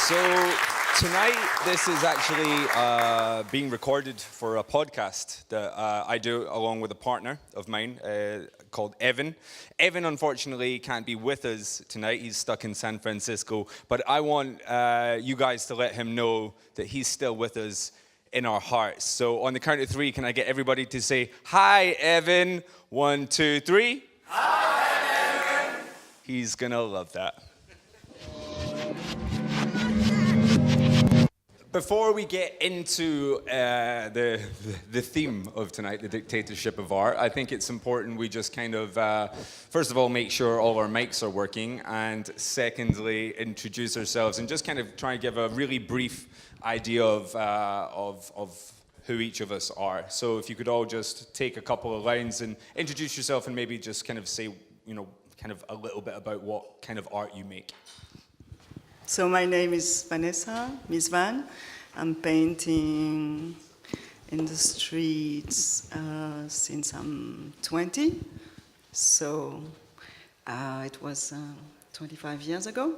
So tonight, this is actually being recorded for a podcast that I do along with a partner of mine called Evan. Evan, unfortunately, can't be with us tonight. He's stuck in San Francisco. But I want you guys to let him know that he's still with us in our hearts. So on the count of three, can I get everybody to say, "Hi, Evan"? 1, 2, 3. Hi, Evan. He's gonna love that. Before we get into the theme of tonight, the dictatorship of art, I think it's important we just kind of, first of all, make sure all our mics are working, and secondly, introduce ourselves and just kind of try and give a really brief idea of who each of us are. So if you could all just take a couple of lines and introduce yourself and maybe just kind of say, you know, kind of a little bit about what kind of art you make. So my name is Vanessa, Miss Van. I'm painting in the streets since I'm 20. So it was 25 years ago.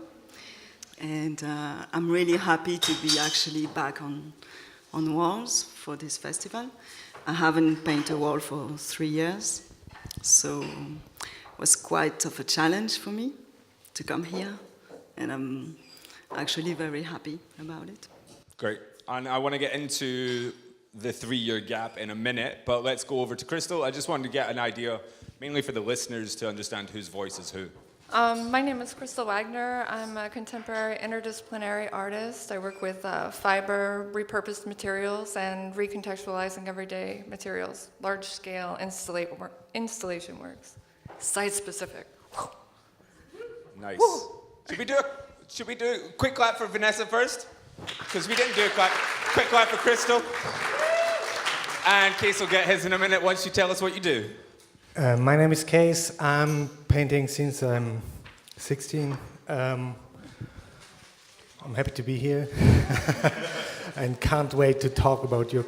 And I'm really happy to be actually back on walls for this festival. I haven't painted a wall for 3 years. So it was quite of a challenge for me to come here. And I'm actually very happy about it. Great. And I want to get into the 3-year gap in a minute, but let's go over to Crystal. I just wanted to get an idea, mainly for the listeners, to understand whose voice is who. My name is Crystal Wagner. I'm a contemporary interdisciplinary artist. I work with fiber, repurposed materials, and recontextualizing everyday materials, large-scale installation works, site-specific. Nice. Should we do a quick clap for Vanessa first? Because we didn't do a quick clap for Crystal. And Case will get his in a minute once you tell us what you do. My name is Case. I'm painting since I'm 16. I'm happy to be here and can't wait to talk about your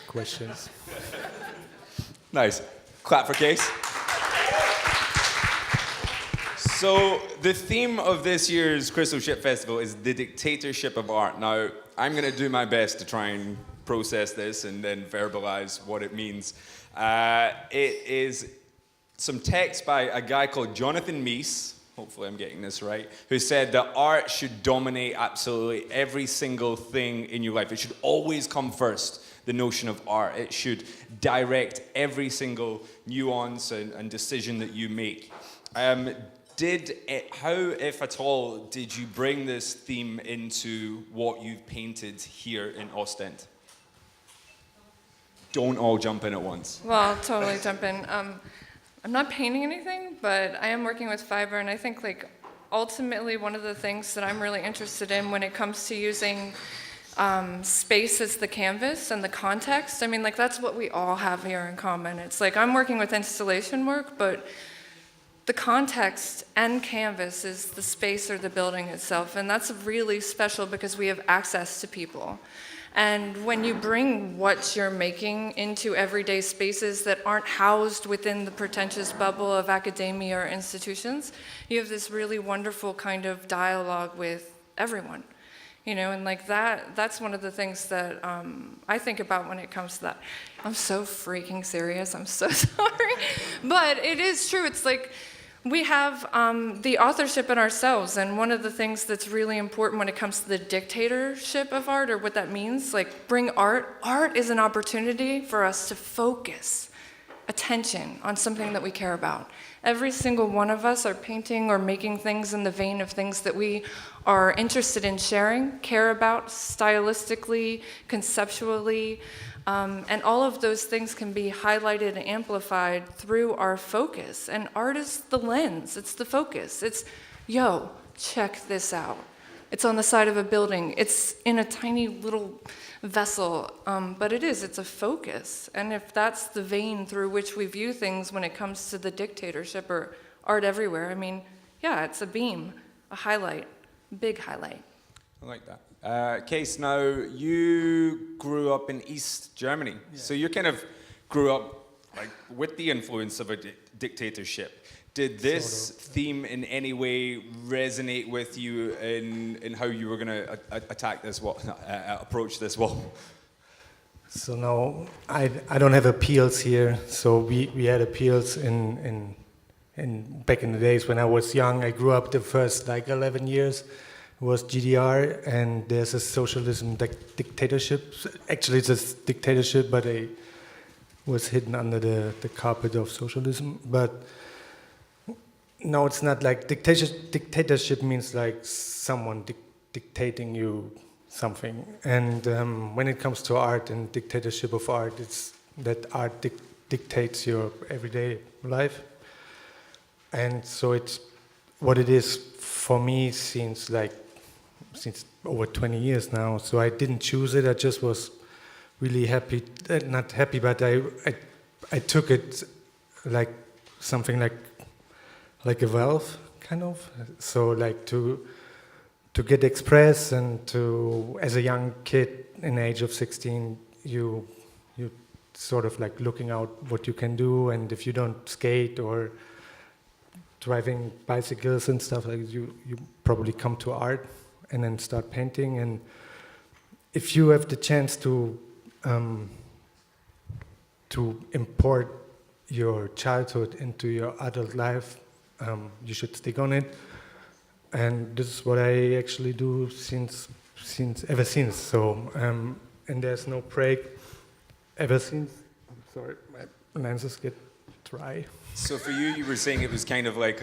questions. Nice. Clap for Case. So the theme of this year's Crystal Ship Festival is the dictatorship of art. Now, I'm going to do my best to try and process this and then verbalize what it means. It is some text by a guy called Jonathan Mies, hopefully I'm getting this right, who said that art should dominate absolutely every single thing in your life. It should always come first, the notion of art. It should direct every single nuance and decision that you make. How, if at all, did you bring this theme into what you've painted here in Oostende? Don't all jump in at once. Well, I'll totally jump in. I'm not painting anything, but I am working with fiber, and I think ultimately one of the things that I'm really interested in when it comes to using space as the canvas and the context, I mean, that's what we all have here in common. It's I'm working with installation work, but the context and canvas is the space or the building itself, and that's really special because we have access to people. And when you bring what you're making into everyday spaces that aren't housed within the pretentious bubble of academia or institutions, you have this really wonderful kind of dialogue with everyone. You know, and that's one of the things that I think about when it comes to that. I'm so freaking serious, I'm so sorry. But it is true, it's we have the authorship in ourselves, and one of the things that's really important when it comes to the dictatorship of art, or what that means, bring art. Art is an opportunity for us to focus attention on something that we care about. Every single one of us are painting or making things in the vein of things that we are interested in sharing, care about stylistically, conceptually, and all of those things can be highlighted and amplified through our focus. And art is the lens, it's the focus. It's, yo, check this out. It's on the side of a building. It's in a tiny little vessel, but it's a focus. And if that's the vein through which we view things when it comes to the dictatorship or art everywhere, I mean, yeah, it's a beam, a highlight, big highlight. I like that. Case, now you grew up in East Germany, so you kind of grew up with the influence of a dictatorship. Did this theme in any way resonate with you in how you were going to attack this wall, approach this wall? So no, I don't have appeals here. So we had appeals in back in the days when I was young. I grew up the first like 11 years was GDR, and there's a socialism dictatorship. Actually, it's a dictatorship, but it was hidden under the carpet of socialism. But no, it's not like dictatorship means like someone dictating you something. And when it comes to art and dictatorship of art, it's that art dictates your everyday life. And so it's what it is for me since over 20 years now. So I didn't choose it. I just was really happy, not happy, but I took it like something like a valve, kind of. So like to get expressed, and to, as a young kid in the age of 16, you sort of like looking out what you can do, and if you don't skate or driving bicycles and stuff, like you probably come to art and then start painting. And if you have the chance to import your childhood into your adult life, you should stick on it. And this is what I actually do ever since. So and there's no break ever since. I'm sorry, my lenses get dry. So for you were saying it was kind of like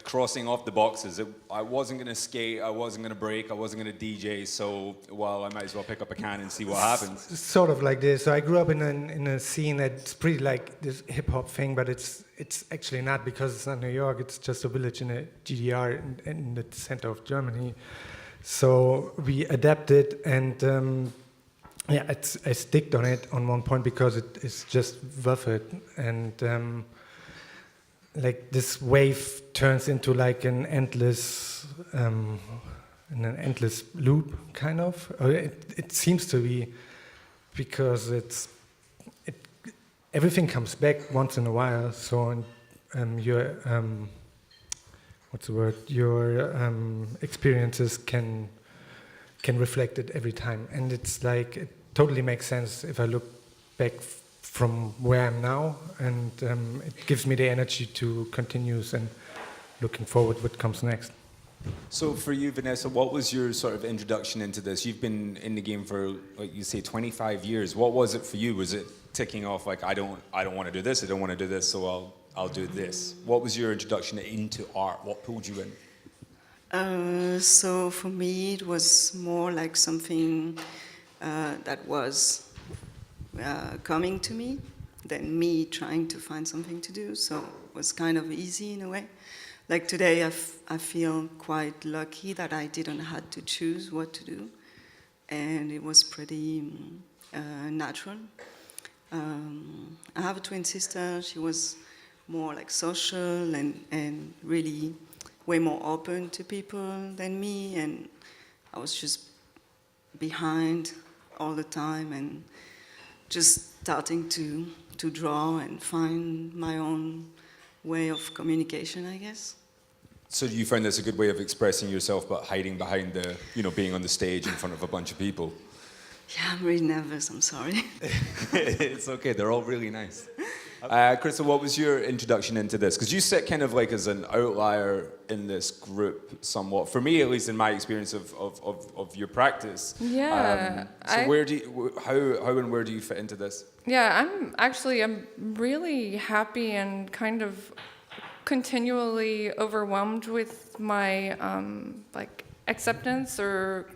crossing off the boxes. I wasn't going to skate, I wasn't going to break, I wasn't going to DJ, so, well, I might as well pick up a can and see what happens. Sort of like this. So I grew up in a scene that's pretty like this hip-hop thing, but it's actually not, because it's not New York, it's just a village in a GDR in the center of Germany. So we adapted, and I sticked on it on one point because it's just worth it. And like this wave turns into like an endless loop, kind of. It seems to be, because everything comes back once in a while. So your your experiences can reflect it every time, and it's like it totally makes sense if I look back from where I'm now, and it gives me the energy to continue and looking forward what comes next. So for you, Vanessa, what was your sort of introduction into this? You've been in the game for, like you say, 25 years. What was it for you? Was it ticking off like, I don't want to do this, I don't want to do this, so I'll do this? What was your introduction into art? What pulled you in? So for me, it was more like something that was coming to me than me trying to find something to do. So it was kind of easy in a way. Like today, I feel quite lucky that I didn't have to choose what to do, and it was pretty natural. I have a twin sister. She was more like social and really way more open to people than me, and I was just behind all the time and just starting to draw and find my own way of communication, I guess. So you found this a good way of expressing yourself, but hiding behind being on the stage in front of a bunch of people? Yeah, I'm really nervous, I'm sorry. It's okay, they're all really nice. Crystal, what was your introduction into this? Because you sit kind of like as an outlier in this group somewhat. For me, at least in my experience of your practice. Yeah. How and where do you fit into this? Yeah, I'm really happy and kind of continually overwhelmed with my acceptance or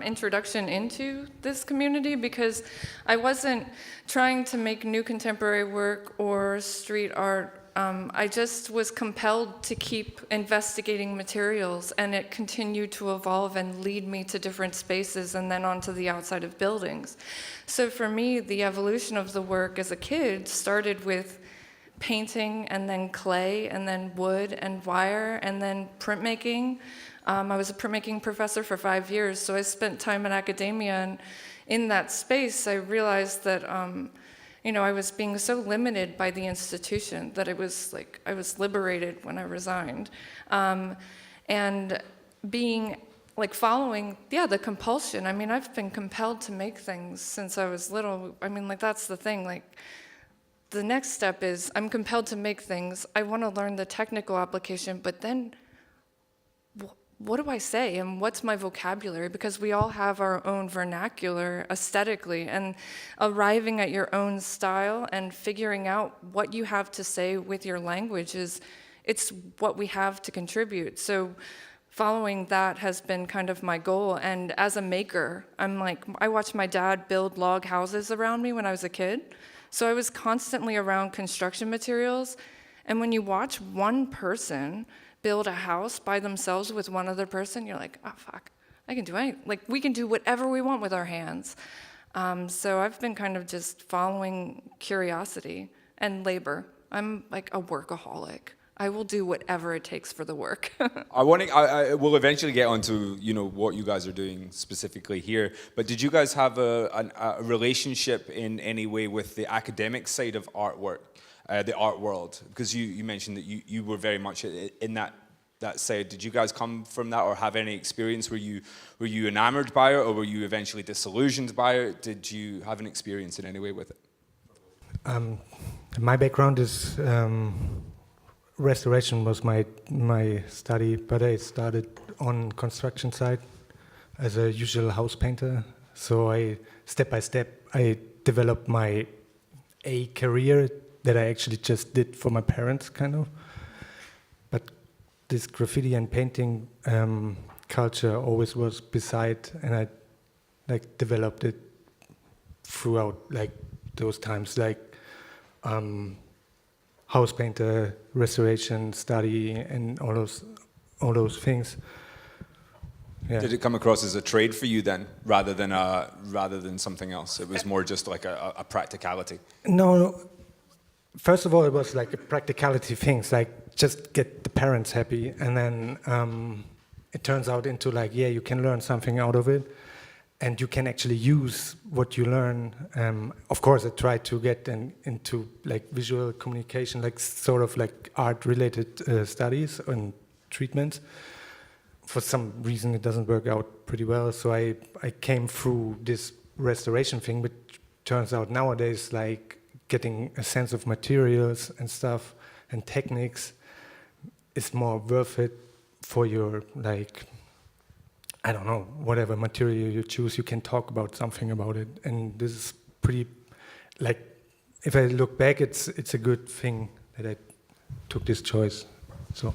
introduction into this community, because I wasn't trying to make new contemporary work or street art. I just was compelled to keep investigating materials, and it continued to evolve and lead me to different spaces and then onto the outside of buildings. So for me, the evolution of the work as a kid started with painting, and then clay, and then wood and wire, and then printmaking. I was a printmaking professor for 5 years, so I spent time in academia, and in that space I realized that I was being so limited by the institution that it was like I was liberated when I resigned. And being like following, the compulsion. I mean, I've been compelled to make things since I was little. I mean, like that's the thing. Like the next step is I'm compelled to make things. I want to learn the technical application, but then what do I say and what's my vocabulary? Because we all have our own vernacular aesthetically, and arriving at your own style and figuring out what you have to say with your language it's what we have to contribute. So following that has been kind of my goal. And as a maker, I watched my dad build log houses around me when I was a kid. So I was constantly around construction materials. And when you watch one person build a house by themselves with one other person, you're like, oh, fuck, I can do anything. Like, we can do whatever we want with our hands. So I've been kind of just following curiosity and labor. I'm like a workaholic. I will do whatever it takes for the work. I will eventually get onto what you guys are doing specifically here. But did you guys have a relationship in any way with the academic side of artwork? The art world, because you mentioned that you were very much in that side. Did you guys come from that or have any experience? Were you enamored by it, or were you eventually disillusioned by it? Did you have an experience in any way with it? My background is restoration was my study, but I started on construction site as a usual house painter. So step by step I developed my career that I actually just did for my parents, kind of. But this graffiti and painting culture always was beside, and I developed it throughout those times, house painter, restoration, study, and all those things. Yeah. Did it come across as a trade for you then, rather than something else? It was more just like a practicality. No. First of all, it was like a practicality things, like just get the parents happy, and then it turns out into you can learn something out of it, and you can actually use what you learn. Of course, I tried to get into visual communication, sort of art-related studies and treatments. For some reason, it doesn't work out pretty well, so I came through this restoration thing, which turns out nowadays getting a sense of materials and stuff and techniques is more worth it for your I don't know, whatever material you choose, you can talk about something about it. And this is pretty if I look back, it's a good thing that I took this choice. So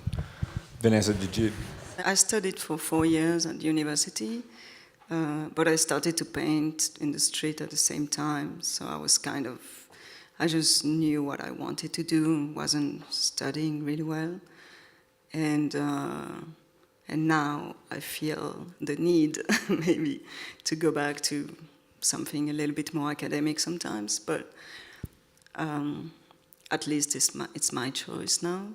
Vanessa, did you? I studied for 4 years at university, but I started to paint in the street at the same time. So I just knew what I wanted to do, wasn't studying really well. And now I feel the need maybe to go back to something a little bit more academic sometimes, but at least it's my choice now.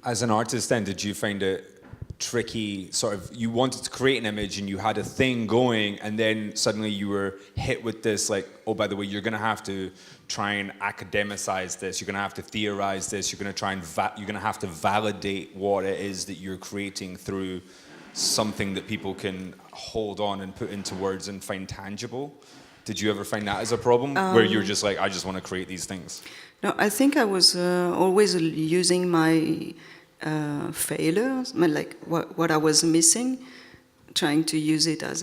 As an artist then, did you find it tricky, you wanted to create an image and you had a thing going, and then suddenly you were hit with this oh, by the way, you're going to have to try and academicize this, you're going to have to theorize this, you're going to try and you're going to have to validate what it is that you're creating through something that people can hold on and put into words and find tangible. Did you ever find that as a problem, where you're just I just want to create these things? No, I think I was always using my failures, what I was missing, trying to use it as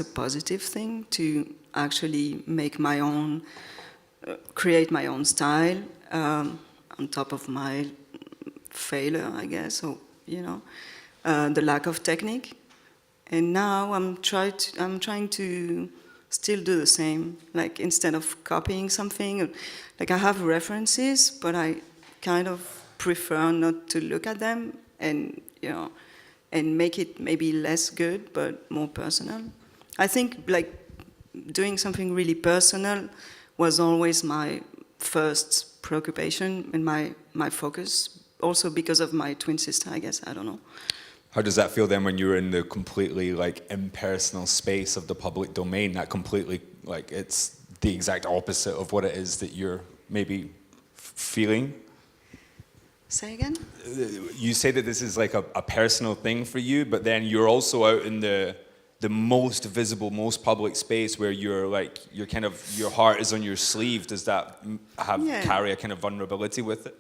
a positive thing to actually make my own, create my own style on top of my failure, I guess, or the lack of technique. And now I'm trying to still do the same. Instead of copying something, I have references, but I kind of prefer not to look at them and make it maybe less good but more personal. I think doing something really personal was always my first preoccupation and my focus, also because of my twin sister, I guess, I don't know. How does that feel then when you're in the completely like impersonal space of the public domain? That completely like it's the exact opposite of what it is that you're maybe feeling. Say again? You say that this is like a personal thing for you, but then you're also out in the most visible, most public space where you're kind of, your heart is on your sleeve. Does that carry a kind of vulnerability with it?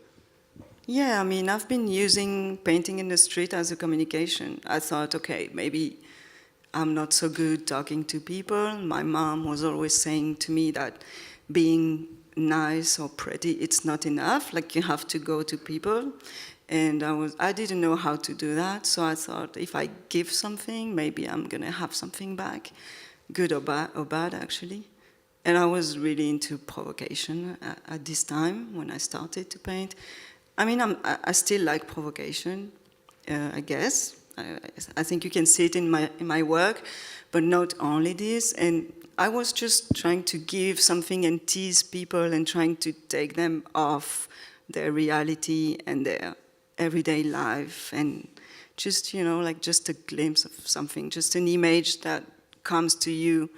Yeah, I mean, I've been using painting in the street as a communication. I thought, okay, maybe I'm not so good talking to people. My mom was always saying to me that being nice or pretty, it's not enough. Like, you have to go to people. And I didn't know how to do that. So I thought, if I give something, maybe I'm going to have something back, good or bad, actually. And I was really into provocation at this time when I started to paint. I mean, I still like provocation, I guess. I think you can see it in my work, but not only this. And I was just trying to give something and tease people and trying to take them off their reality and their everyday life, and just, like just a glimpse of something, just an image that comes to you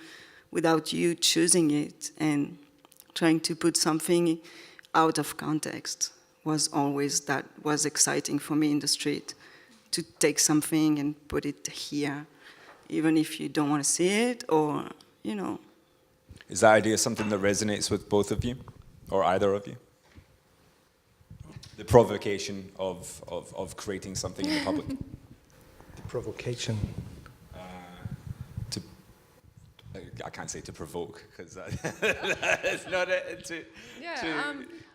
without you choosing it, and trying to put something out of context was exciting for me in the street, to take something and put it here, even if you don't want to see it, or, Is that idea something that resonates with both of you, or either of you? The provocation of creating something in the public? The provocation. I can't say to provoke, because it's not it.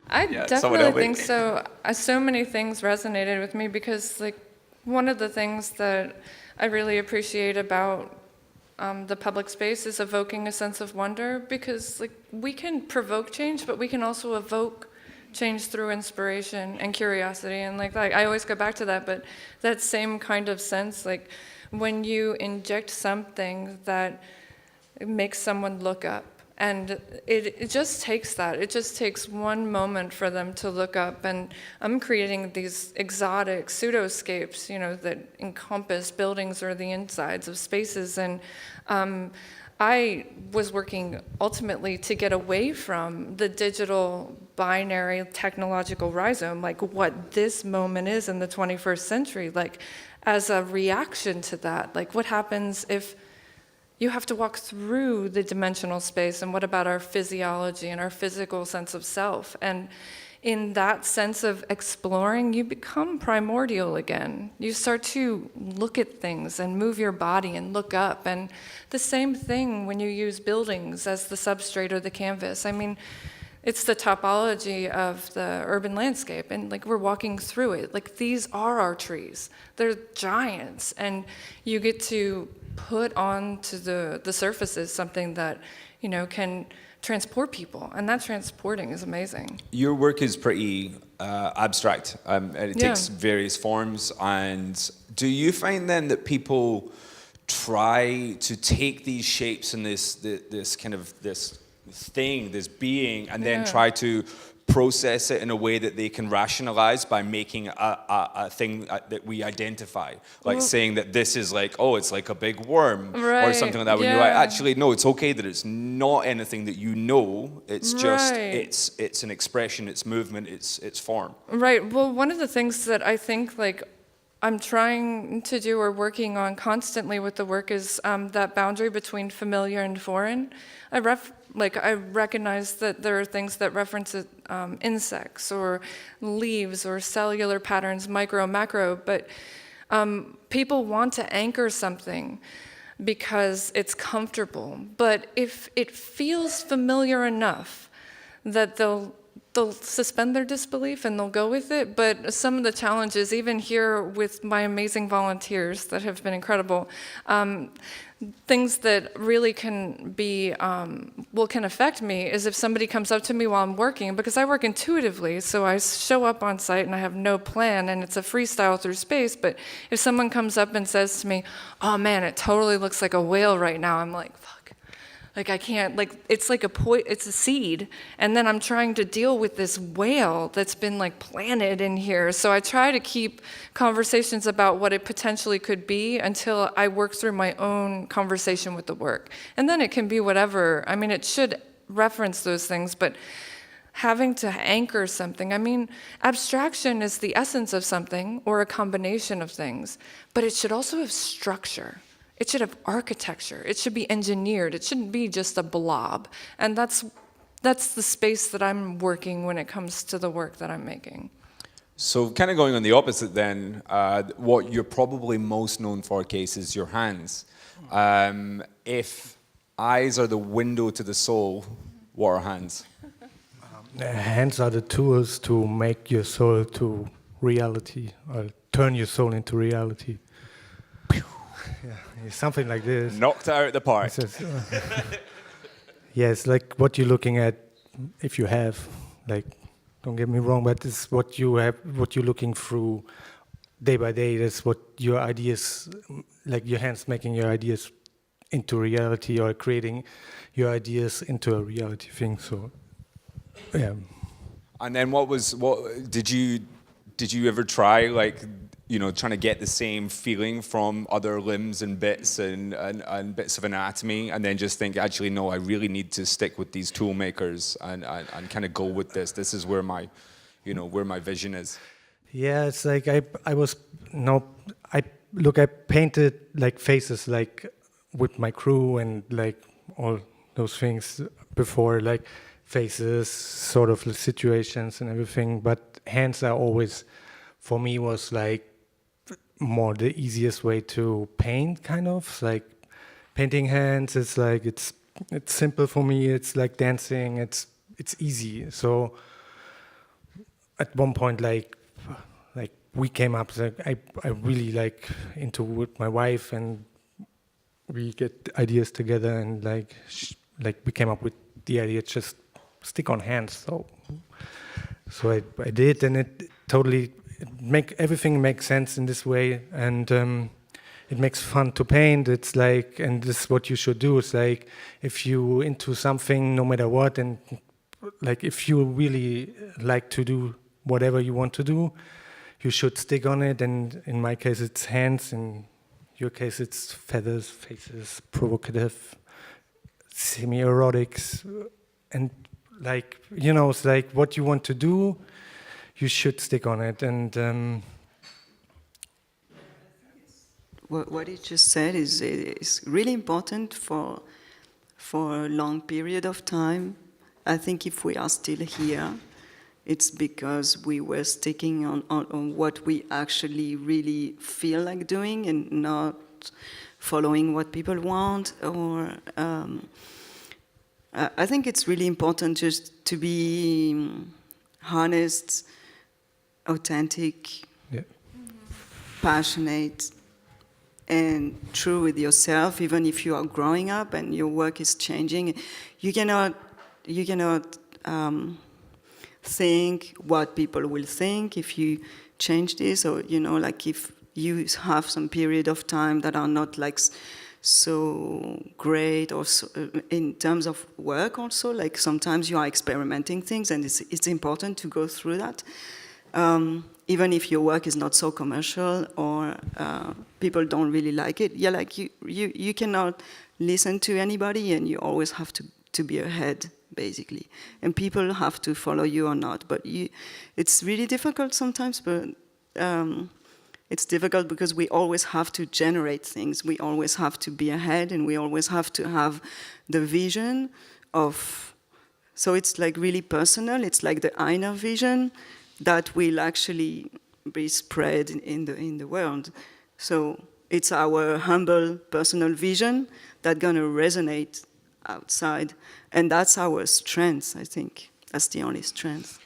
I definitely think so. So many things resonated with me because, like, one of the things that I really appreciate about the public space is evoking a sense of wonder, because, like, we can provoke change, but we can also evoke change through inspiration and curiosity. And like I always go back to that, but that same kind of sense, like when you inject something that makes someone look up, and it just takes that. It just takes one moment for them to look up. And I'm creating these exotic pseudoscapes, that encompass buildings or the insides of spaces. And I was working ultimately to get away from the digital binary technological rhizome, like what this moment is in the 21st century, like as a reaction to that. Like, what happens if you have to walk through the dimensional space, and what about our physiology and our physical sense of self? And in that sense of exploring, you become primordial again. You start to look at things and move your body and look up. And the same thing when you use buildings as the substrate or the canvas. I mean, it's the topology of the urban landscape, and like we're walking through it. Like, these are our trees. They're giants, and you get to put onto the surfaces something that, can transport people, and that transporting is amazing. Your work is pretty abstract, and it takes various forms. And do you find then that people try to take these shapes and this kind of this thing, this being, and then try to process it in a way that they can rationalize by making a thing that we identify, like saying that this is like, it's like a big worm, or something like that, when you're like, actually, no, it's okay that it's not anything that it's just, it's an expression, it's movement, it's form. Right. Well, one of the things that I think, like, I'm trying to do or working on constantly with the work is that boundary between familiar and foreign. I recognize that there are things that reference insects or leaves or cellular patterns, micro, macro, but people want to anchor something because it's comfortable. But if it feels familiar enough that they'll suspend their disbelief and they'll go with it. But some of the challenges, even here with my amazing volunteers that have been incredible, things that really can be, can affect me is if somebody comes up to me while I'm working, because I work intuitively, so I show up on site and I have no plan and it's a freestyle through space. But if someone comes up and says to me, "Oh man, it totally looks like a whale right now," I'm like, fuck. Like I can't, like it's like it's a seed, and then I'm trying to deal with this whale that's been like planted in here. So I try to keep conversations about what it potentially could be until I work through my own conversation with the work. And then it can be whatever. I mean, it should reference those things, but having to anchor something, I mean, abstraction is the essence of something or a combination of things, but it should also have structure. It should have architecture. It should be engineered. It shouldn't be just a blob. And that's the space that I'm working when it comes to the work that I'm making. So kind of going on the opposite then, what you're probably most known for, Case, is your hands. If eyes are the window to the soul, what are hands? Hands are the tools to make your soul to reality, or turn your soul into reality. Yeah, something like this. Knocked it out of the park. Yes, like what you're looking at, if you have, like, don't get me wrong, but it's what you have, what you're looking through day by day. That's what your ideas, like your hands making your ideas into reality, or creating your ideas into a reality thing. So, yeah. And then what did you ever try, like, you know, trying to get the same feeling from other limbs and bits and bits of anatomy, and then just think, actually, no, I really need to stick with these tool makers and kind of go with this. This is where my, you know, where my vision is. Yeah, it's like I painted like faces, like with my crew and like all those things before, like faces, sort of situations and everything. But hands are always, for me, was like more the easiest way to paint, kind of like painting hands. It's like it's simple for me. It's like dancing. It's easy. So at one point, like we came up. Like I really like into with my wife, and we get ideas together, and like we came up with the idea just stick on hands. So I did, and it totally. Everything makes sense in this way, and it makes fun to paint. It's like, and this is what you should do. It's like if you into something, no matter what, and like if you really like to do whatever you want to do, you should stick on it. And in my case, it's hands. In your case, it's feathers, faces, provocative, semi-erotics, and like, you know, it's like what you want to do. You should stick on it, and what you just said is really important for a long period of time. I think if we are still here, it's because we were sticking on what we actually really feel like doing, and not following what people want. Or I think it's really important just to be honest, authentic, yeah. Passionate, and true with yourself. Even if you are growing up and your work is changing, you cannot think what people will think if you change this, or, you know, like if you have some period of time that are not like so great, or so, in terms of work also, like sometimes you are experimenting things, and it's important to go through that. Even if your work is not so commercial, or people don't really like it, yeah, like you cannot listen to anybody, and you always have to be ahead, basically. And people have to follow you or not. But it's really difficult sometimes, but it's difficult because we always have to generate things. We always have to be ahead, and we always have to have the vision of... So it's like really personal. It's like the inner vision that will actually be spread in the world. So it's our humble personal vision that's gonna resonate outside, and that's our strength. I think that's the only strength.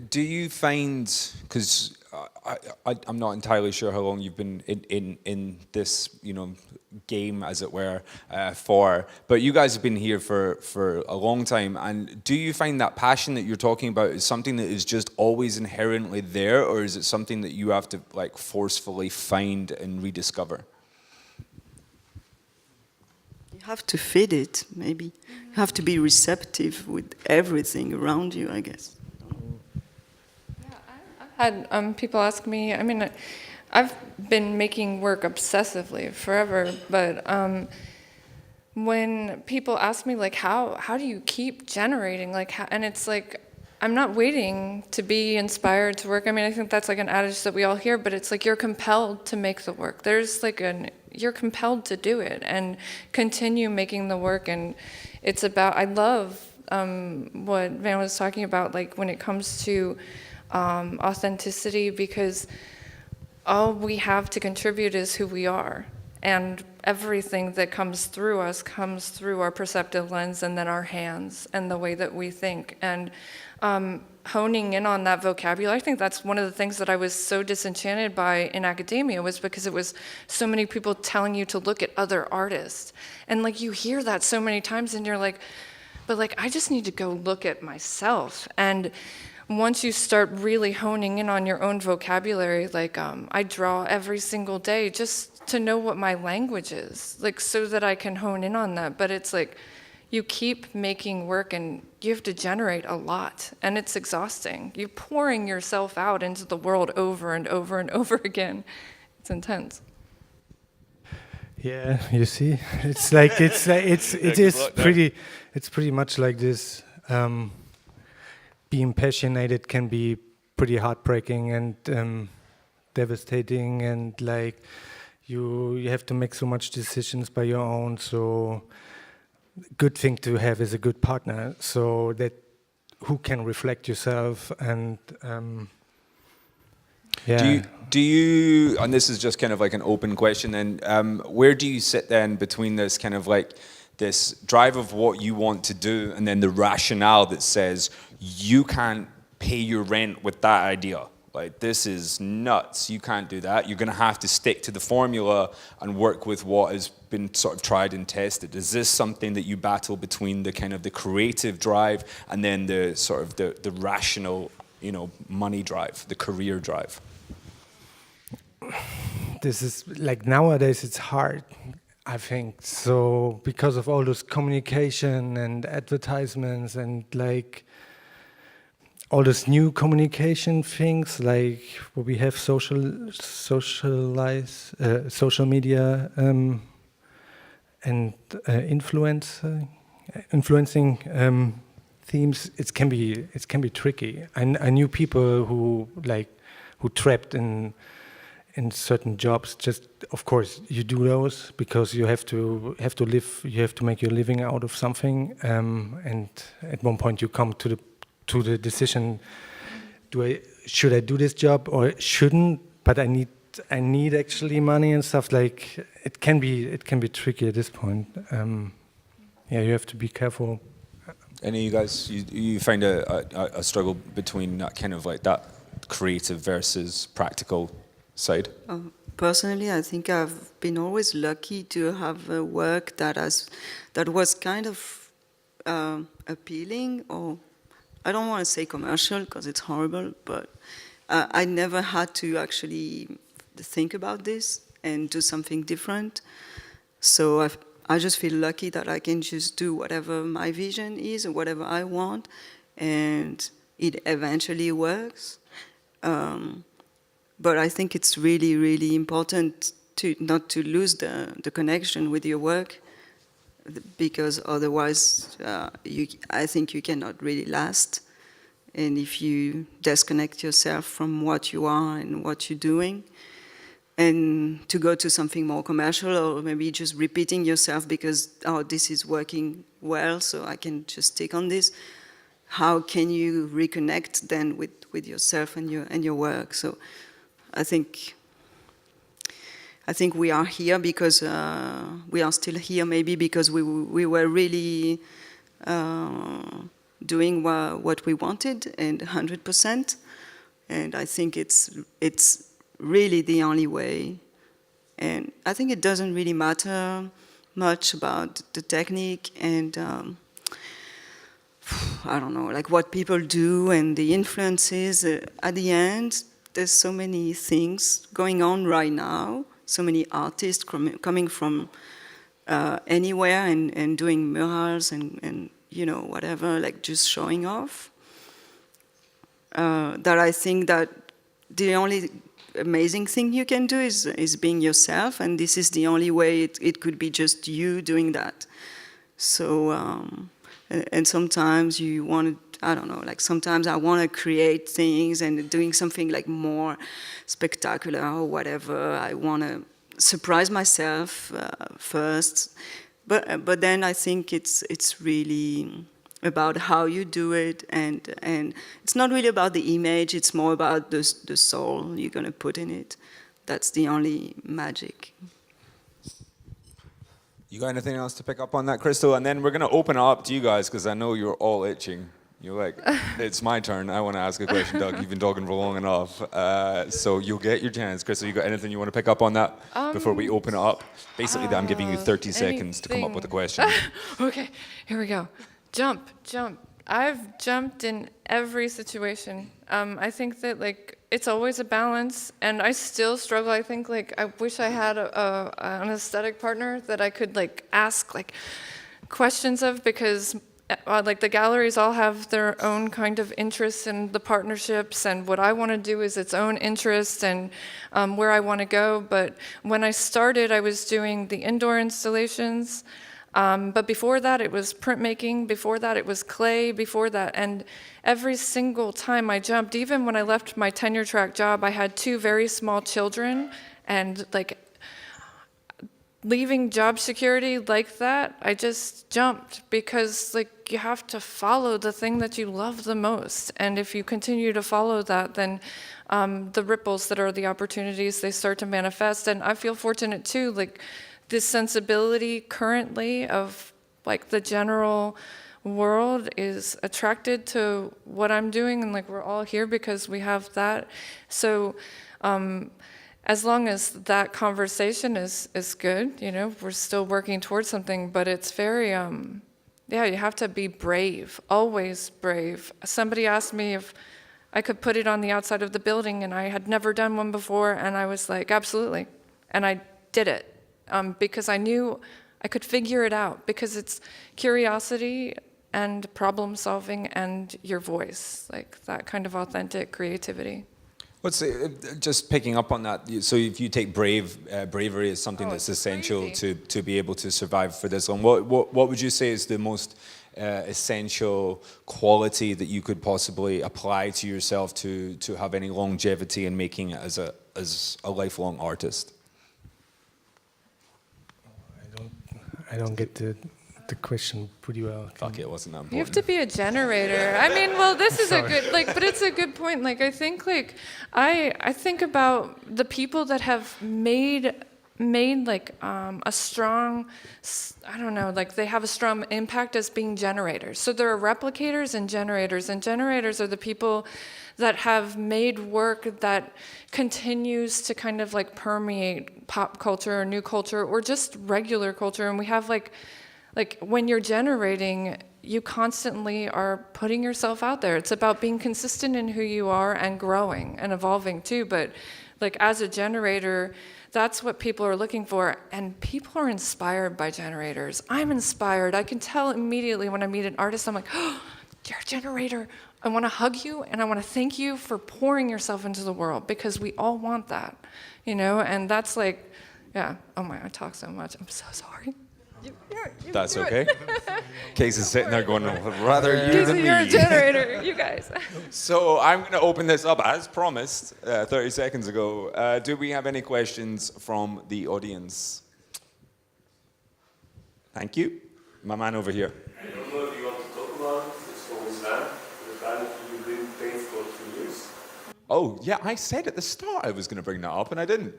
Do you find, because I'm not entirely sure how long you've been in this, you know, game, as it were, for, but you guys have been here for a long time, and do you find that passion that you're talking about is something that is just always inherently there, or is it something that you have to like forcefully find and rediscover? have to feed it, maybe. You have to be receptive with everything around you, I guess. I've had people ask me, I mean, I've been making work obsessively forever, but when people ask me, like, how do you keep generating, like, and it's like, I'm not waiting to be inspired to work. I mean, I think that's like an adage that we all hear, but it's like you're compelled to make the work. There's like you're compelled to do it and continue making the work. And it's about, I love what Van was talking about, like when it comes to authenticity, because all we have to contribute is who we are. And everything that comes through us comes through our perceptive lens and then our hands and the way that we think. And honing in on that vocabulary, I think that's one of the things that I was so disenchanted by in academia, was because it was so many people telling you to look at other artists. And like you hear that so many times and you're like, but like I just need to go look at myself. And once you start really honing in on your own vocabulary, like I draw every single day just to know what my language is, like so that I can hone in on that. But it's like you keep making work and you have to generate a lot, and it's exhausting. You're pouring yourself out into the world over and over and over again. It's intense. Yeah, you see, it's pretty much like this. Being passionate can be pretty heartbreaking and devastating, and like you have to make so much decisions by your own. So good thing to have is a good partner, so that who can reflect yourself and yeah. Do you, and this is just kind of like an open question then, where do you sit then between this kind of like this drive of what you want to do and then the rationale that says you can't pay your rent with that idea? Like, this is nuts, you can't do that. You're gonna have to stick to the formula and work with what has been sort of tried and tested. Is this something that you battle between the kind of the creative drive and then the sort of the rational, you know, money drive, the career drive? This is like nowadays it's hard, I think. So because of all those communication and advertisements and like all those new communication things, like what we have social media and influencing themes. It can be tricky. I knew people who trapped in certain jobs. Just of course you do those because you have to live. You have to make your living out of something. And at one point you come to the decision: should I do this job or shouldn't? But I need actually money and stuff. Like it can be tricky at this point. Yeah, you have to be careful. Any of you guys, you find a struggle between that kind of like that creative versus practical side? Personally, I think I've been always lucky to have a work that was kind of appealing, or I don't want to say commercial because it's horrible, but I never had to actually think about this and do something different. So I just feel lucky that I can just do whatever my vision is or whatever I want, and it eventually works. But I think it's really, really important to not to lose the connection with your work, because otherwise I think you cannot really last. And if you disconnect yourself from what you are and what you're doing, and to go to something more commercial, or maybe just repeating yourself because, oh, this is working well, so I can just stick on this. How can you reconnect then with yourself and your work? So I think we are here because we are still here, maybe because we were really doing what we wanted and 100%. And I think it's really the only way. And I think it doesn't really matter much about the technique and I don't know, like what people do and the influences. At the end, there's so many things going on right now, so many artists coming from anywhere and doing murals and whatever, like just showing off. That I think that the only amazing thing you can do is being yourself, and this is the only way it could be just you doing that. So, and sometimes you want to, I don't know, like sometimes I want to create things and doing something like more spectacular or whatever. I want to surprise myself first, but then I think it's really about how you do it, and it's not really about the image, it's more about the soul you're going to put in it. That's the only magic. You got anything else to pick up on that, Crystal? And then we're going to open it up to you guys, because I know you're all itching. You're like, it's my turn, I want to ask a question, Doug. You've been talking for long enough. So you'll get your chance. Crystal, you got anything you want to pick up on that before we open it up? Basically, I'm giving you 30 seconds to come up with a question. Okay, here we go. Jump. I've jumped in every situation. I think that like it's always a balance, and I still struggle. I think like I wish I had an aesthetic partner that I could like ask like questions of, because like the galleries all have their own kind of interests in the partnerships, and what I want to do is its own interest and where I want to go. But when I started, I was doing the indoor installations. But before that, it was printmaking. Before that, it was clay. Before that, and every single time I jumped, even when I left my tenure track job, I had 2 very small children, and like leaving job security like that, I just jumped, because like you have to follow the thing that you love the most, and if you continue to follow that, then the ripples that are the opportunities, they start to manifest. And I feel fortunate too, like this sensibility currently of like the general world is attracted to what I'm doing, and like we're all here because we have that. So as long as that conversation is good, we're still working towards something, but it's very you have to be brave, always brave. Somebody asked me if I could put it on the outside of the building, and I had never done one before, and I was like, absolutely, and I did it. Because I knew I could figure it out, because it's curiosity and problem solving and your voice, like that kind of authentic creativity. Just picking up on that, so if you take bravery is something that's essential to be able to survive for this long, what would you say is the most essential quality that you could possibly apply to yourself to have any longevity in making it as a lifelong artist? I don't get the question pretty well. Fuck, it wasn't that important. You have to be a generator. I mean, well, this is a good, but it's a good point. Like, I think, I think about the people that have made like a strong, I don't know, like they have a strong impact as being generators. So there are replicators and generators are the people that have made work that continues to kind of like permeate pop culture or new culture or just regular culture. And we have like when you're generating, you constantly are putting yourself out there. It's about being consistent in who you are and growing and evolving too. But like as a generator, that's what people are looking for, and people are inspired by generators. I'm inspired. I can tell immediately when I meet an artist, I'm like, oh, you're a generator. I want to hug you, and I want to thank you for pouring yourself into the world, because we all want that, and that's like, yeah, oh my, I talk so much. I'm so sorry. That's okay. Case is sitting there going, rather you than me. You're a generator, you guys. So I'm going to open this up, as promised 30 seconds ago. Do we have any questions from the audience? Thank you. My man over here. I don't know if you want to talk about this whole slam, the time you didn't paint for 2 years. Oh, yeah, I said at the start I was going to bring that up, and I didn't.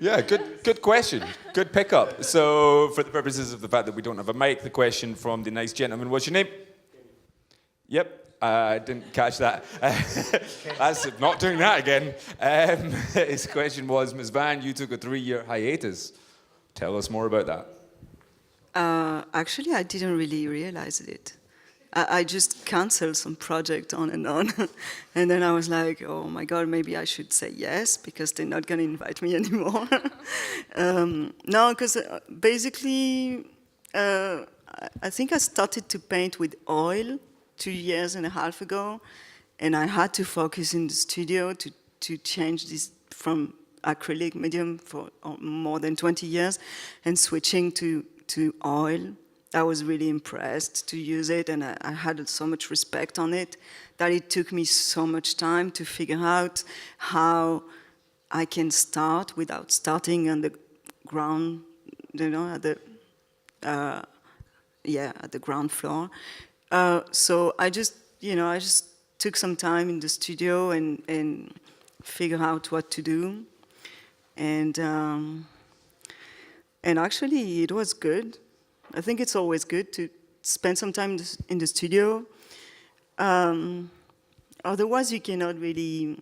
Yeah, good question. Good pickup. So, for the purposes of the fact that we don't have a mic, the question from the nice gentleman, what's your name? Yep, I didn't catch that. That's not doing that again. His question was, Ms. Van, you took a 3-year hiatus. Tell us more about that. Actually, I didn't really realize it. I just canceled some project on and on. And then I was like, oh my God, maybe I should say yes, because they're not going to invite me anymore. No, because basically, I think I started to paint with oil 2.5 years ago, and I had to focus in the studio to change this from acrylic medium for more than 20 years and switching to oil. I was really impressed to use it, and I had so much respect on it that it took me so much time to figure out how I can start without starting on the ground, at the ground floor. So I just took some time in the studio and figure out what to do, and actually it was good. I think it's always good to spend some time in the studio. Otherwise, you cannot really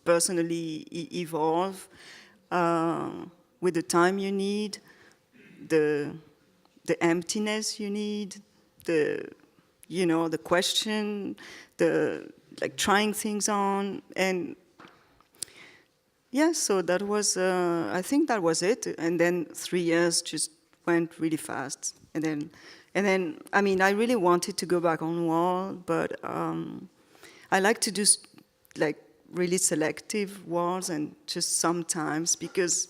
personally evolve with the time you need, the emptiness you need, the question, trying things on, and yeah, so that was, I think that was it. And then 3 years just went really fast. And then, I mean, I really wanted to go back on wall, but I like to do really selective walls and just sometimes because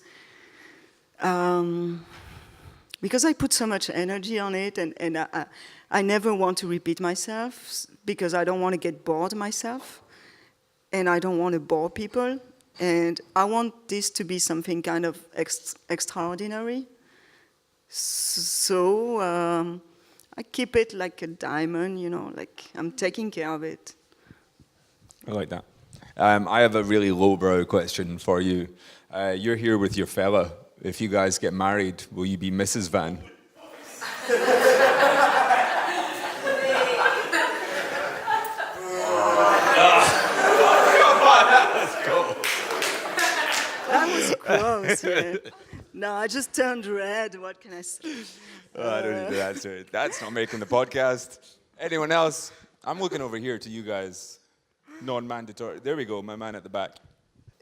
I put so much energy on it, and I never want to repeat myself because I don't want to get bored myself, and I don't want to bore people. And I want this to be something kind of extraordinary. So I keep it like a diamond, like I'm taking care of it. I like that. I have a really lowbrow question for you. You're here with your fella. If you guys get married, will you be Mrs. Van? Close, yeah. No, I just turned red. What can I say? I don't need to answer it. That's not making the podcast. Anyone else? I'm looking over here to you guys. Non-mandatory. There we go, my man at the back.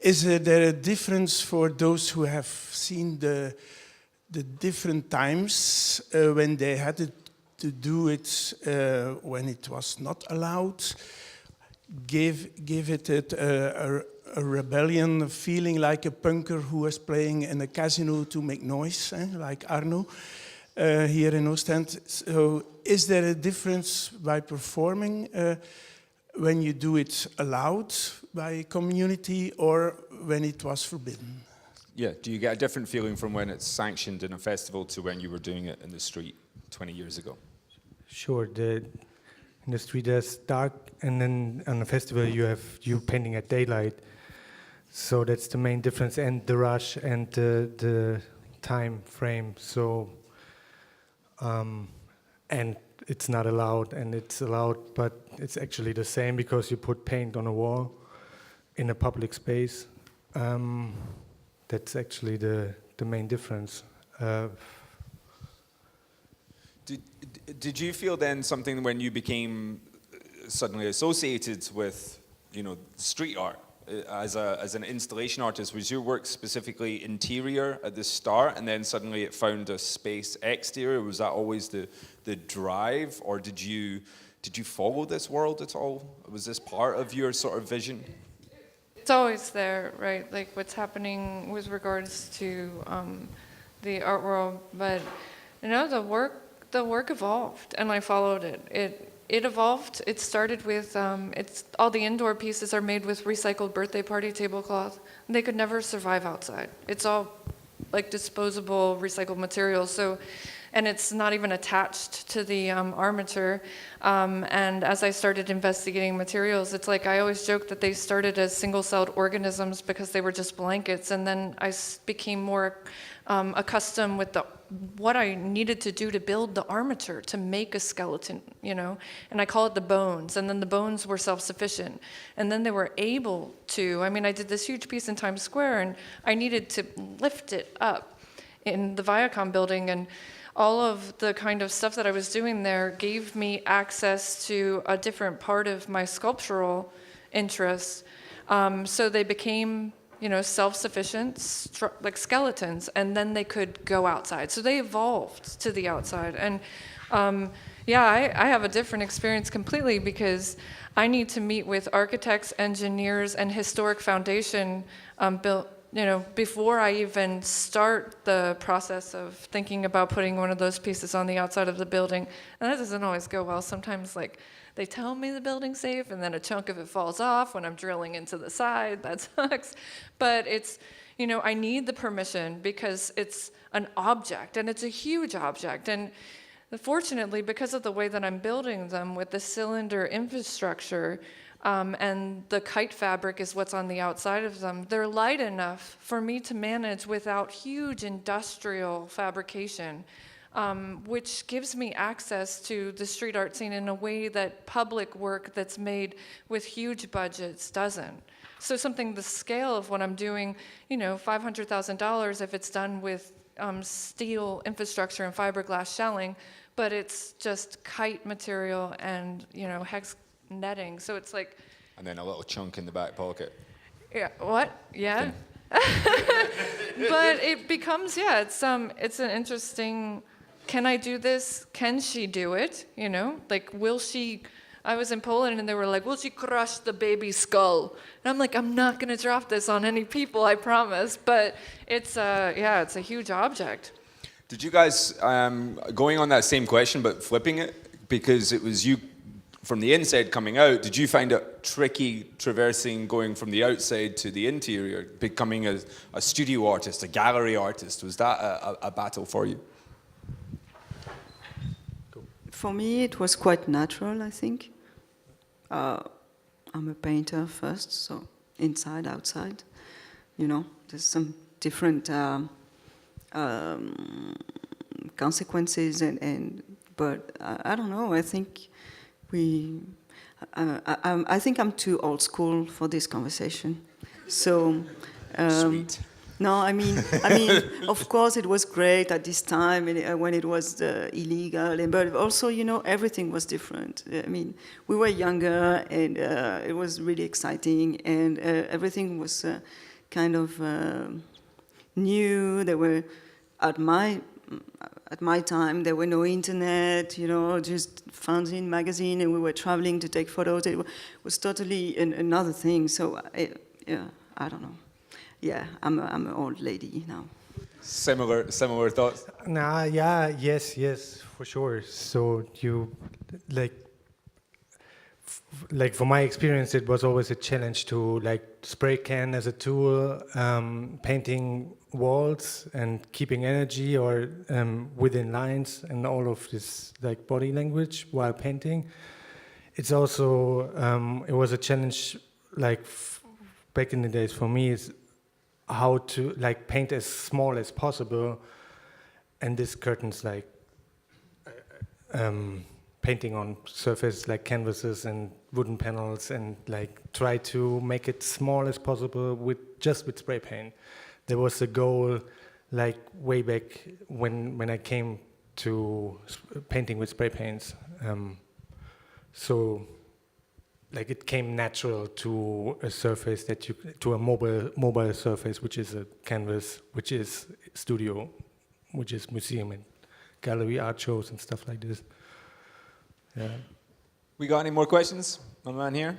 Is there a difference for those who have seen the different times when they had to do it when it was not allowed? Give it a rebellion, feeling like a punker who was playing in a casino to make noise, like Arno here in Oostende. So is there a difference by performing when you do it allowed by community or when it was forbidden? Yeah, do you get a different feeling from when it's sanctioned in a festival to when you were doing it in the street 20 years ago? Sure, in the street there's dark, and then on the festival you painting at daylight. So that's the main difference, and the rush and the time frame. So, and it's not allowed, and it's allowed, but it's actually the same because you put paint on a wall in a public space. That's actually the main difference. Did you feel then something when you became suddenly associated with, street art as an installation artist? Was your work specifically interior at the start, and then suddenly it found a space exterior? Was that always the drive, or did you follow this world at all? Was this part of your sort of vision? It's always there, right? Like what's happening with regards to the art world, but the work evolved, and I followed it. It evolved. It started with all the indoor pieces are made with recycled birthday party tablecloth. They could never survive outside. It's all like disposable recycled materials. So, and it's not even attached to the armature. And as I started investigating materials, it's like I always joke that they started as single-celled organisms because they were just blankets, and then I became more accustomed with what I needed to do to build the armature, to make a skeleton, and I call it the bones, and then the bones were self-sufficient, and then they were able to, I did this huge piece in Times Square, and I needed to lift it up in the Viacom building, and all of the kind of stuff that I was doing there gave me access to a different part of my sculptural interests. So they became, self-sufficient, like skeletons, and then they could go outside. So they evolved to the outside. And I have a different experience completely because I need to meet with architects, engineers, and historic foundation before I even start the process of thinking about putting one of those pieces on the outside of the building. And that doesn't always go well. Sometimes, they tell me the building's safe, and then a chunk of it falls off when I'm drilling into the side. That sucks. But it's, I need the permission because it's an object, and it's a huge object. And fortunately, because of the way that I'm building them with the cylinder infrastructure, and the kite fabric is what's on the outside of them, they're light enough for me to manage without huge industrial fabrication, which gives me access to the street art scene in a way that public work that's made with huge budgets doesn't. So something the scale of what I'm doing, $500,000 if it's done with steel infrastructure and fiberglass shelling, but it's just kite material and, hex netting. So it's like... And then a little chunk in the back pocket. Yeah, what? Yeah. But it becomes, it's an interesting... Can I do this? Can she do it? Will she... I was in Poland and they were like, will she crush the baby skull? And I'm like, I'm not going to drop this on any people, I promise. But it's a huge object. Did you guys, going on that same question but flipping it, because it was you from the inside coming out, did you find it tricky traversing going from the outside to the interior, becoming a studio artist, a gallery artist? Was that a battle for you? For me, it was quite natural, I think. I'm a painter first, so inside, outside. There's some different consequences, but I don't know. I think I think I'm too old school for this conversation. So. Sweet. No, I mean, of course, it was great at this time when it was illegal, but also, everything was different. I mean, we were younger, and it was really exciting, and everything was kind of new. There were at my time there were no internet, just fanzine magazine, and we were traveling to take photos. It was totally another thing. So, I don't know. Yeah, I'm an old lady now. Similar thoughts? Yes, for sure. So you, like from my experience, it was always a challenge to spray can as a tool, painting walls and keeping energy or within lines and all of this body language while painting. It's also, it was a challenge back in the days for me is how to paint as small as possible, and this curtains painting on surface like canvases and wooden panels, and try to make it small as possible with spray paint. There was a goal way back when I came to painting with spray paints. So it came natural to a surface to a mobile surface, which is a canvas, which is studio, which is museum and gallery art shows and stuff like this. Yeah. We got any more questions? My man here.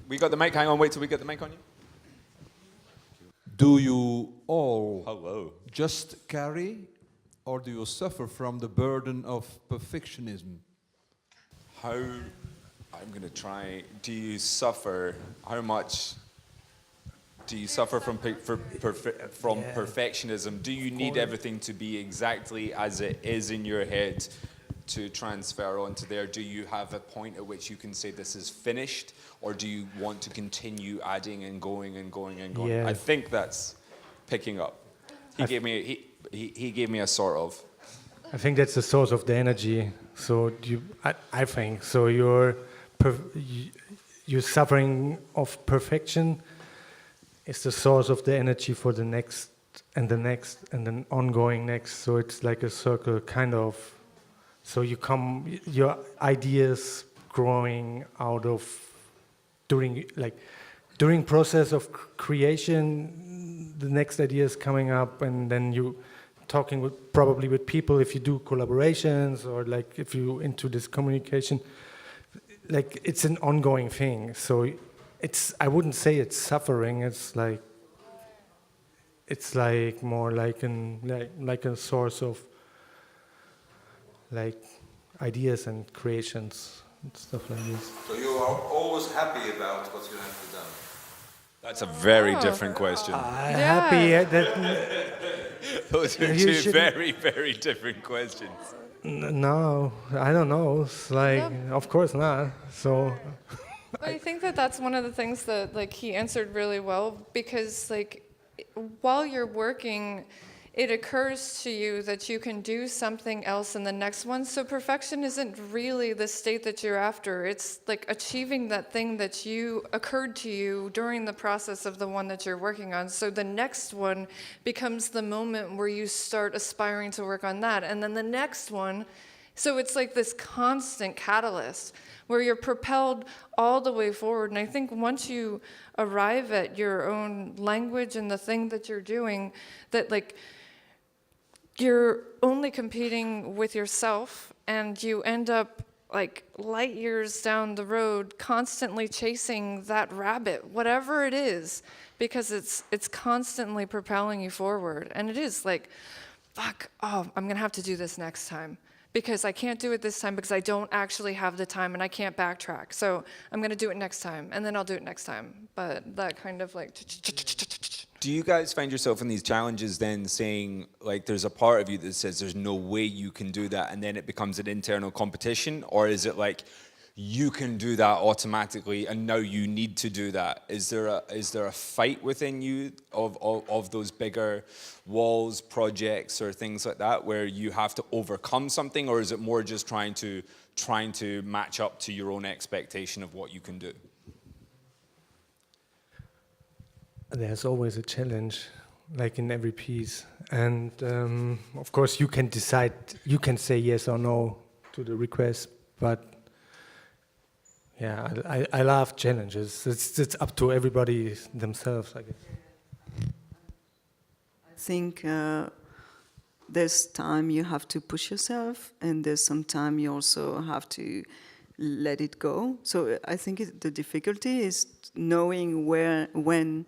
We got the mic. Hang on, wait till we get the mic on you. Do you all Hello. just carry, or do you suffer from the burden of perfectionism? I'm going to try. Do you suffer? How much do you suffer from perfectionism? Do you need everything to be exactly as it is in your head to transfer onto there? Do you have a point at which you can say this is finished, or do you want to continue adding and going and going and going? Yeah. I think that's picking up. He gave me a sort of. I think that's the source of the energy. So I think so. You're suffering of perfection is the source of the energy for the next and the next, and then ongoing next. So it's like a circle, kind of. So your ideas growing out of during process of creation, the next idea is coming up, and then you talking probably with people if you do collaborations, or like if you into this communication, like it's an ongoing thing. So I wouldn't say it's suffering. It's like more like a source of like ideas and creations and stuff like this. So you are always happy about what you have done? That's a very different question. Happy that Those are You two shouldn't- very, very different questions. no, I don't know. It's like, of course not. So But I think that that's one of the things that like he answered really well, because like while you're working, it occurs to you that you can do something else in the next one. So perfection isn't really the state that you're after. It's like achieving that thing that occurred to you during the process of the one that you're working on. So the next one becomes the moment where you start aspiring to work on that. And then the next one, so it's like this constant catalyst where you're propelled all the way forward. And I think once you arrive at your own language and the thing that you're doing, that like you're only competing with yourself, and you end up like light years down the road constantly chasing that rabbit, whatever it is, because it's constantly propelling you forward. And it is like, fuck, I'm gonna have to do this next time, because I can't do it this time because I don't actually have the time and I can't backtrack. So I'm gonna do it next time, and then I'll do it next time. But that kind of like... Do you guys find yourself in these challenges then saying, like, there's a part of you that says there's no way you can do that, and then it becomes an internal competition? Or is it like, you can do that automatically and now you need to do that? Is there a fight within you of those bigger walls, projects, or things like that, where you have to overcome something? Or is it more just trying to match up to your own expectation of what you can do? there's always a challenge, like in every piece. And of course, you can decide, you can say yes or no to the request, but yeah, I love challenges. It's up to everybody themselves, I guess. I think there's time you have to push yourself, and there's some time you also have to let it go. So I think the difficulty is knowing when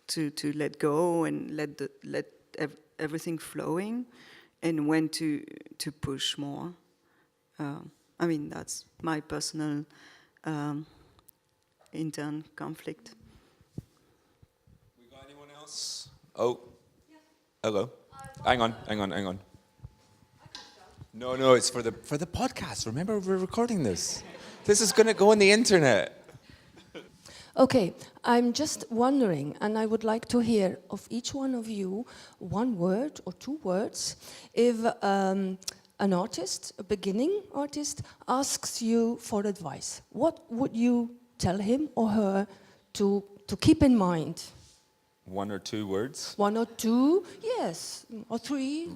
to let go and let everything flowing, and when to push more. I mean, that's my personal intern conflict. We got anyone else? Oh, hello. Hang on. No, it's for the podcast. Remember, we're recording this. This is going to go on the internet. Okay, I'm just wondering, and I would like to hear of each one of you one word or two words. If an artist, a beginning artist, asks you for advice, what would you tell him or her to keep in mind? One or two words? One or two, yes, or three.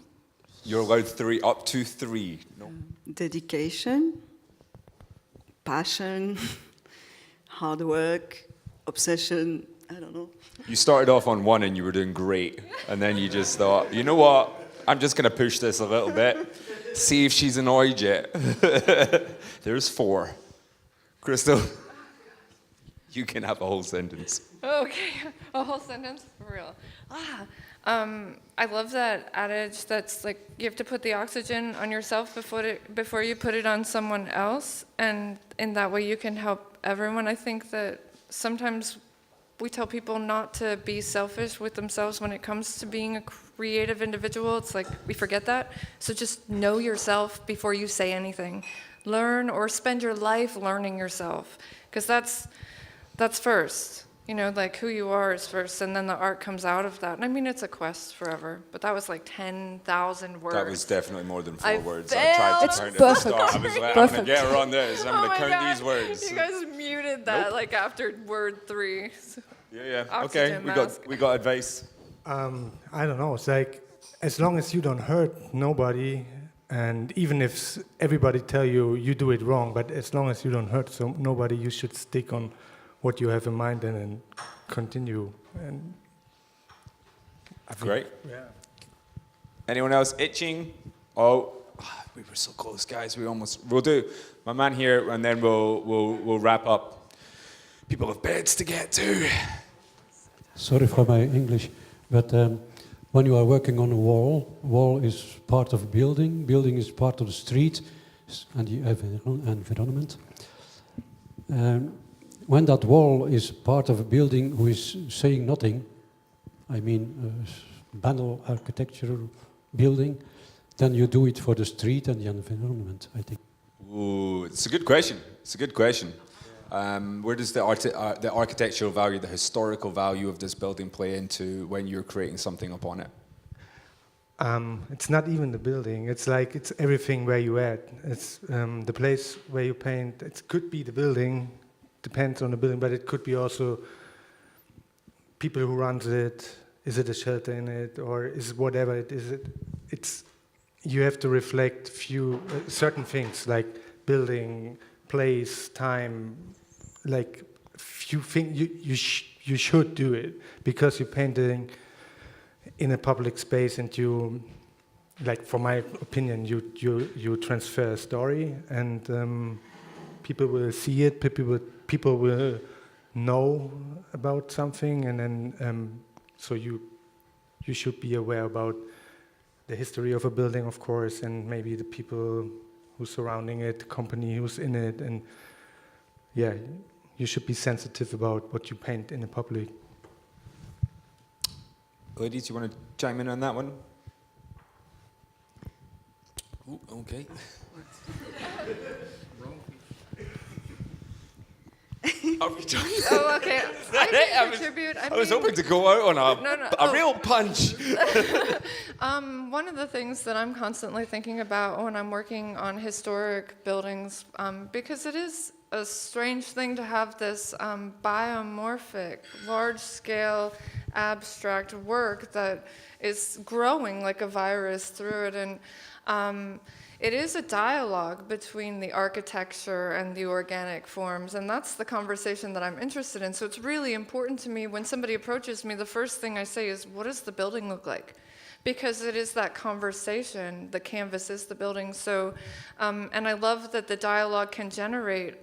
You're allowed three, up to three. No. Dedication, passion, hard work, obsession, I don't know. You started off on one and you were doing great. And then you just thought, you know what? I'm just going to push this a little bit. See if she's annoyed yet. There's 4. Crystal, you can have a whole sentence. Okay, a whole sentence? For real. I love that adage that's like, you have to put the oxygen on yourself before you put it on someone else, and in that way you can help everyone. I think that sometimes we tell people not to be selfish with themselves when it comes to being a creative individual. It's like, we forget that. So just know yourself before you say anything. Learn, or spend your life learning yourself, because that's first. You know, like, who you are is first, and then the art comes out of that. And I mean, it's a quest forever, but that was like 10,000 words. That was definitely more than 4 I words. failed. I tried to It's count it at the perfect. start. I was like, I'm Perfect. going to get her on this. I'm Oh going my to count God. these words. You guys muted that Nope. like after word 3. So Yeah. Oxygen Okay, mask. we got advice. I don't know. It's like, as long as you don't hurt nobody, and even if everybody tell you you do it wrong, but as long as you don't hurt nobody, you should stick on what you have in mind and continue. And I think, Great. Yeah. Anyone else itching? Oh, we were so close, guys. We'll do my man here, and then we'll wrap up. People have beds to get to. Sorry for my English, but when you are working on a wall is part of a building is part of the street and the environment. When that wall is part of a building who is saying nothing, I mean banal architectural building, then you do it for the street and the environment, I think. Ooh, it's a good question. Where does the architectural value, the historical value of this building play into when you're creating something upon it? It's not even the building. It's like it's everything where you at. It's the place where you paint. It could be the building, depends on the building, but it could be also people who runs it. Is it a shelter in it, or is it whatever it is? It's you have to reflect certain things like building, place, time, like few things. You should do it because you're painting in a public space, and you, like, for my opinion, you transfer a story, and people will see it. People will know about something, and then so you should be aware about the history of a building, of course, and maybe the people who's surrounding it, the company who's in it, and yeah, you should be sensitive about what you paint in the public. Ladies, you want to chime in on that one? Ooh, okay. Are we done? Oh, okay. I can contribute. I was hoping to go out on a real punch. One of the things that I'm constantly thinking about when I'm working on historic buildings, because it is a strange thing to have this biomorphic, large-scale, abstract work that is growing like a virus through it, and it is a dialogue between the architecture and the organic forms, and that's the conversation that I'm interested in. So it's really important to me when somebody approaches me, the first thing I say is, what does the building look like? Because it is that conversation, the canvas is the building. So, and I love that the dialogue can generate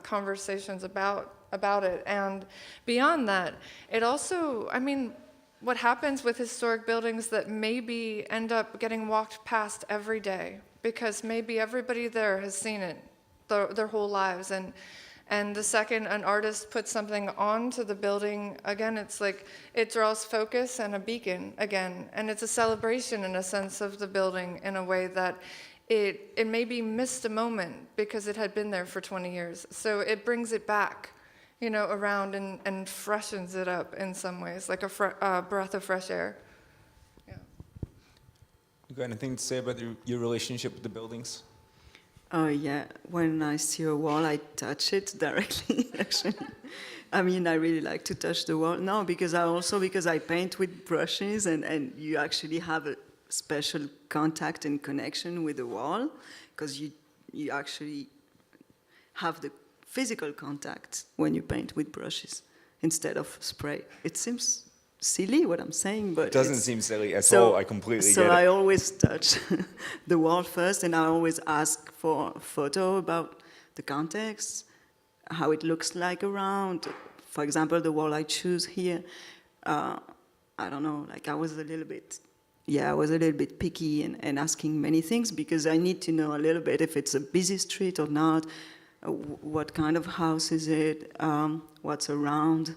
conversations about it. And beyond that, it also, I mean, what happens with historic buildings that maybe end up getting walked past every day because maybe everybody there has seen it their whole lives, and the second an artist puts something onto the building, again, it's like it draws focus and a beacon again, and it's a celebration in a sense of the building in a way that it maybe missed a moment because it had been there for 20 years. So it brings it back, you know, around and freshens it up in some ways, like a breath of fresh air. Yeah. You got anything to say about your relationship with the buildings? Oh yeah, when I see a wall, I touch it directly, actually. I mean, I really like to touch the wall. No, because I paint with brushes, and you actually have a special contact and connection with the wall, because you actually have the physical contact when you paint with brushes instead of spray. It seems silly what I'm saying, but it doesn't seem silly at all. I completely get it. So I always touch the wall first, and I always ask for a photo about the context, how it looks like around. For example, the wall I choose here, I don't know, like I was a little bit picky and asking many things, because I need to know a little bit if it's a busy street or not, what kind of house is it, what's around.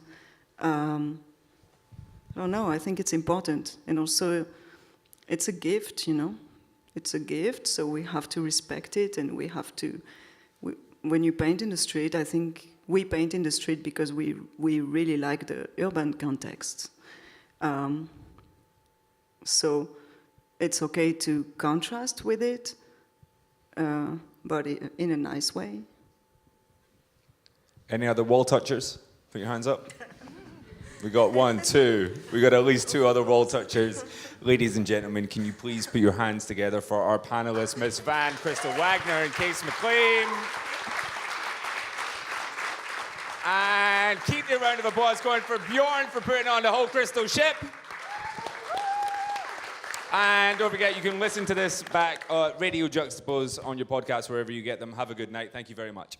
I don't know, I think it's important. And also, it's a gift, you know. It's a gift, so we have to respect it, and we have to... when you paint in the street, I think we paint in the street because we really like the urban context. So it's okay to contrast with it, but in a nice way. Any other wall touchers? Put your hands up. We got 1, 2. We got at least 2 other wall touchers. Ladies and gentlemen, can you please put your hands together for our panelists, Miss Van Crystal Wagner and Case Maclaim. And keep the round of applause going for Bjorn for putting on the whole crystal ship. And don't forget, you can listen to this back at Radio Juxtapoz on your podcast, wherever you get them. Have a good night. Thank you very much.